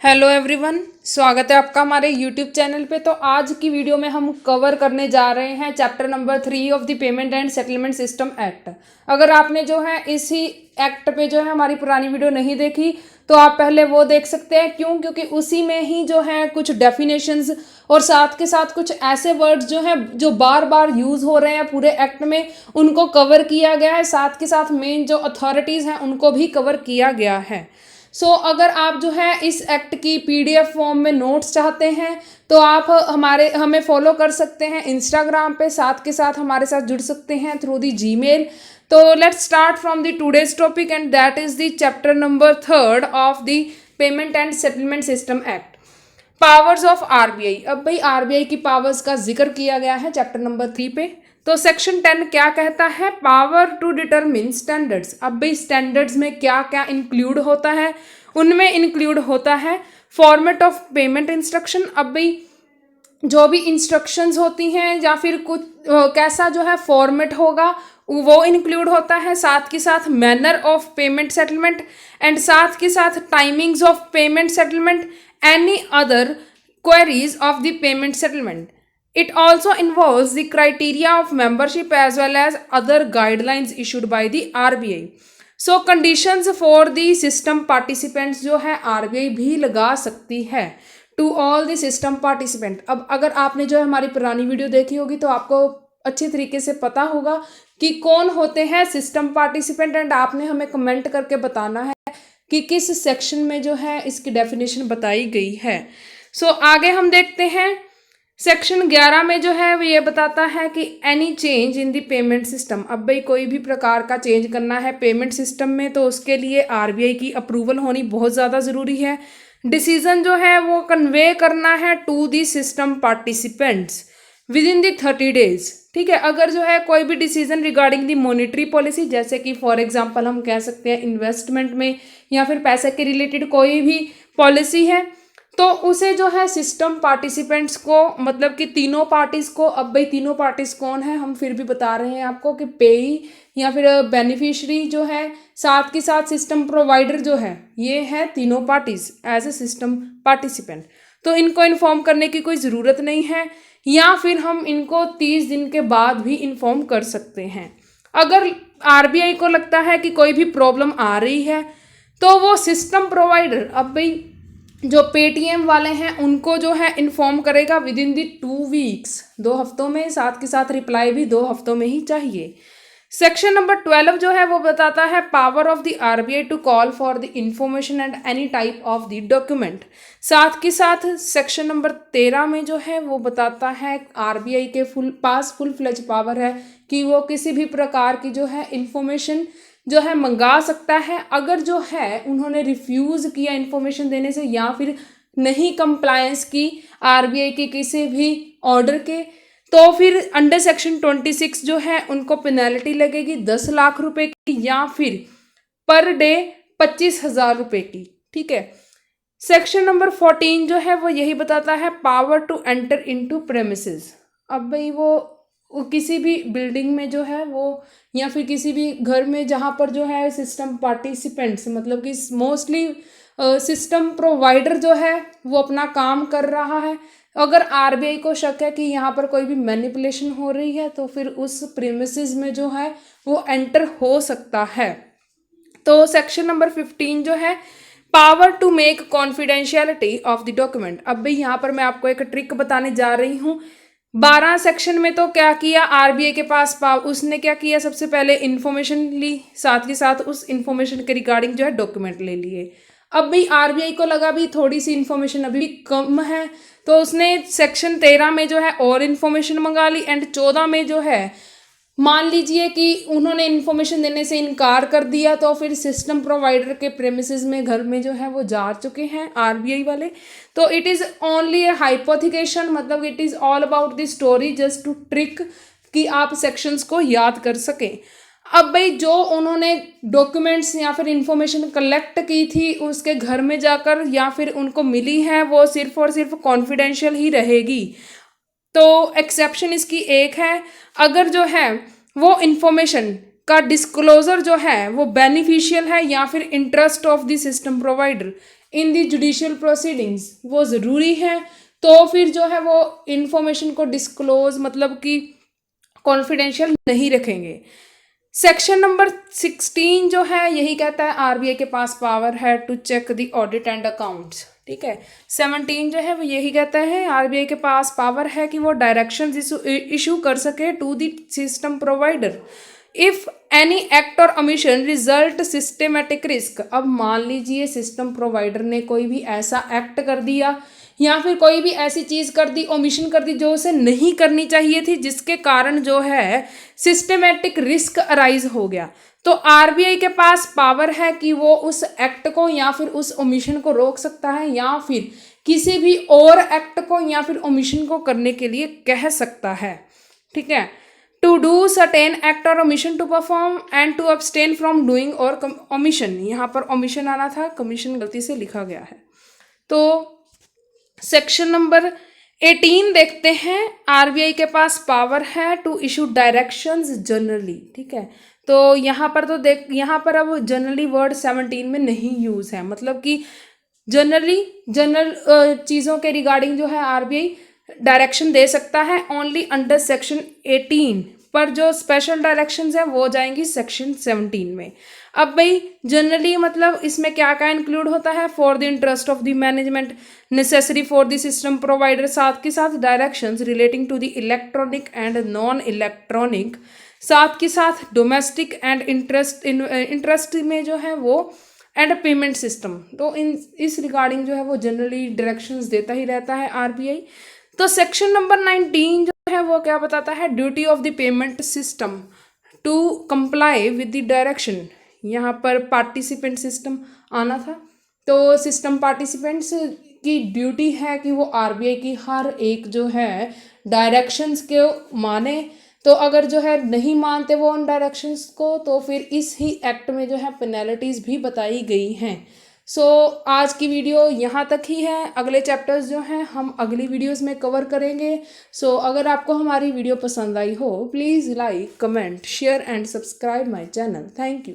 Hello everyone, स्वागत है आपका हमारे यूट्यूब चैनल पे। तो आज की वीडियो में हम कवर करने जा रहे हैं chapter number 3 of the payment and settlement system act. अगर आपने जो है इसी एक्ट पे जो है हमारी पुरानी वीडियो नहीं देखी तो आप पहले वो देख सकते हैं। क्योंकि उसी में ही जो है कुछ डेफिनेशंस और साथ के साथ कुछ ऐसे वर्ड्स जो हैं जो बार बार यूज़ हो रहे हैं पूरे एक्ट में, उनको कवर किया गया है। साथ के साथ मेन जो अथॉरिटीज़ हैं उनको भी कवर किया गया है। अगर आप जो है इस एक्ट की पीडीएफ फॉर्म में नोट्स चाहते हैं तो आप हमें फॉलो कर सकते हैं इंस्टाग्राम पे, साथ के साथ हमारे साथ जुड़ सकते हैं थ्रू दी जीमेल। तो let's start from the today's topic and that is the chapter number 3 of the payment and settlement system act, powers of RBI. अब भाई आरबीआई की पावर्स का जिक्र किया गया है चैप्टर नंबर 3 पे। तो सेक्शन 10 क्या कहता है? Power to determine standards. अब भाई स्टैंडर्ड्स में क्या क्या इंक्लूड होता है? उनमें इंक्लूड होता है फॉर्मेट ऑफ पेमेंट इंस्ट्रक्शन। अब भाई जो भी इंस्ट्रक्शंस होती हैं या फिर कुछ कैसा जो है फॉर्मेट होगा वो इंक्लूड होता है। साथ के साथ manner of payment settlement and साथ के साथ timings of payment settlement, any other queries of the payment settlement. It also involves the criteria of membership as well as other guidelines issued by the RBI. So conditions for the system participants जो है RBI भी लगा सकती है to all the system participant. अब अगर आपने जो है हमारी पुरानी वीडियो देखी होगी तो आपको अच्छी तरीके से पता होगा कि कौन होते हैं सिस्टम पार्टिसिपेंट, एंड आपने हमें कमेंट करके बताना है कि किस सेक्शन में जो है इसकी डेफिनेशन बताई गई है। आगे हम देखते हैं सेक्शन 11 में जो है वो ये बताता है कि any change in the payment system. अब भाई कोई भी प्रकार का चेंज करना है पेमेंट सिस्टम में तो उसके लिए आरबीआई की अप्रूवल होनी बहुत ज़्यादा ज़रूरी है। डिसीजन जो है वो कन्वे करना है to the system participants within the 30 days. ठीक है, अगर जो है कोई भी decision regarding the monetary policy, जैसे कि फॉर एग्जांपल हम कह सकते हैं इन्वेस्टमेंट में या फिर पैसे के रिलेटेड कोई भी पॉलिसी है, तो उसे जो है सिस्टम पार्टिसिपेंट्स को, मतलब कि तीनों पार्टीज को। अब भाई तीनों पार्टीज कौन है हम फिर भी बता रहे हैं आपको कि पेई या फिर बेनिफिशियरी जो है, साथ के साथ सिस्टम प्रोवाइडर जो है, ये है तीनों parties as a system participant. तो इनको इन्फॉर्म करने की कोई ज़रूरत नहीं है, या फिर हम इनको 30 दिन के बाद भी इन्फॉर्म कर सकते हैं। अगर आरबीआई को लगता है कि कोई भी प्रॉब्लम आ रही है तो वो सिस्टम प्रोवाइडर, अब भाई जो पेटीएम वाले हैं उनको जो है इन्फॉर्म करेगा विद इन दी 2 वीक्स, 2 हफ्तों में। साथ के साथ रिप्लाई भी 2 हफ्तों में ही चाहिए। सेक्शन नंबर 12 जो है वो बताता है power of the RBI to call for the information and any type of the document. साथ के साथ सेक्शन नंबर 13 में जो है वो बताता है आरबीआई के फुल फ्लेज पावर है कि वो किसी भी प्रकार की जो है इंफॉर्मेशन जो है मंगा सकता है। अगर जो है उन्होंने रिफ्यूज़ किया इन्फॉर्मेशन देने से या फिर नहीं कंप्लायंस की आरबीआई के किसी भी ऑर्डर के, तो फिर अंडर सेक्शन 26 जो है उनको पेनल्टी लगेगी 10 लाख रुपए की या फिर पर डे 25,000 रुपए की। ठीक है, सेक्शन नंबर 14 जो है वो यही बताता है power to enter into premises. अब भाई वो किसी भी बिल्डिंग में जो है वो, या फिर किसी भी घर में जहाँ पर जो है सिस्टम पार्टिसिपेंट्स, मतलब कि मोस्टली सिस्टम प्रोवाइडर जो है वो अपना काम कर रहा है, अगर आरबीआई को शक है कि यहाँ पर कोई भी मैनिपुलेशन हो रही है तो फिर उस प्रीमिसेस में जो है वो एंटर हो सकता है। तो सेक्शन नंबर 15 जो है power to make confidentiality of the document. अब भाई यहाँ पर मैं आपको एक ट्रिक बताने जा रही हूँ। 12 सेक्शन में तो क्या किया आरबीआई के पास उसने क्या किया, सबसे पहले इन्फॉर्मेशन ली, साथ के साथ उस इन्फॉर्मेशन के रिगार्डिंग जो है डॉक्यूमेंट ले लिए। अब भाई आरबीआई को लगा भी थोड़ी सी इन्फॉर्मेशन अभी भी कम है तो उसने सेक्शन 13 में जो है और इन्फॉर्मेशन मंगा ली, एंड 14 में जो है मान लीजिए कि उन्होंने इन्फॉर्मेशन देने से इनकार कर दिया तो फिर सिस्टम प्रोवाइडर के प्रेमिसेस में, घर में जो है वो जा चुके हैं आरबीआई वाले। तो it is only a hypothecation, मतलब it is all about the story just to trick कि आप सेक्शंस को याद कर सकें। अब भाई जो उन्होंने डॉक्यूमेंट्स या फिर इंफॉर्मेशन कलेक्ट की थी उसके घर में जाकर या फिर उनको मिली है वो सिर्फ और सिर्फ कॉन्फिडेंशियल ही रहेगी। तो एक्सेप्शन इसकी एक है, अगर जो है वो इंफॉर्मेशन का डिस्क्लोजर जो है वो बेनिफिशियल है या फिर interest of the system provider, in the judicial proceedings वो ज़रूरी है, तो फिर जो है वो इंफॉर्मेशन को डिस्क्लोज मतलब कि कॉन्फिडेंशियल नहीं रखेंगे। सेक्शन नंबर 16 जो है यही कहता है आरबीआई के पास पावर है to check the audit and accounts, ठीक है। 17 जो है वो यही कहता है आरबीआई के पास पावर है कि वो डायरेक्शंस इशू कर सके to the system provider if any act और ओमिशन रिजल्ट सिस्टमेटिक रिस्क। अब मान लीजिए सिस्टम प्रोवाइडर ने कोई भी ऐसा एक्ट कर दिया या फिर कोई भी ऐसी चीज़ कर दी, ओमिशन कर दी जो उसे नहीं करनी चाहिए थी, जिसके कारण जो है सिस्टमेटिक रिस्क अराइज हो गया, तो आरबीआई के पास पावर है कि वो उस एक्ट को या फिर उस ओमिशन को रोक सकता है या फिर किसी भी और एक्ट को या फिर ओमिशन को करने के लिए कह सकता है, ठीक है। टू डू सर्टेन एक्ट और omission to perform and to abstain from doing और ओमिशन, यहाँ पर ओमिशन आना था, कमीशन गलती से लिखा गया है। तो सेक्शन नंबर 18 देखते हैं, आरबीआई के पास पावर है टू इशू डायरेक्शंस जनरली, ठीक है। तो यहाँ पर तो देख, यहाँ पर अब जनरली वर्ड 17 में नहीं यूज है, मतलब कि जनरल चीज़ों के रिगार्डिंग जो है आरबीआई डायरेक्शन दे सकता है ओनली अंडर सेक्शन 18, पर जो स्पेशल डायरेक्शंस है वो जाएंगी सेक्शन 17 में। अब भाई जनरली मतलब इसमें क्या क्या इंक्लूड होता है, for the interest of the management necessary for the system provider, साथ के साथ directions relating to the electronic and non electronic, साथ के साथ डोमेस्टिक एंड इंटरेस्ट में जो है वो एंड पेमेंट सिस्टम। तो इस रिगार्डिंग जो है वो जनरली डायरेक्शंस देता ही रहता है आरबीआई। तो सेक्शन नंबर 19 जो है वो क्या बताता है, duty of the payment system to comply with the direction, यहाँ पर पार्टिसिपेंट सिस्टम आना था। तो सिस्टम पार्टिसिपेंट्स की ड्यूटी है कि वो आरबीआई की हर एक जो है डायरेक्शंस को माने, तो अगर जो है नहीं मानते वो उन डायरेक्शंस को, तो फिर इस ही एक्ट में जो है पेनल्टीज भी बताई गई हैं। सो आज की वीडियो यहाँ तक ही है, अगले चैप्टर्स जो हैं हम अगली वीडियोस में कवर करेंगे। सो अगर आपको हमारी वीडियो पसंद आई हो, please like, comment, share and subscribe my channel. Thank you.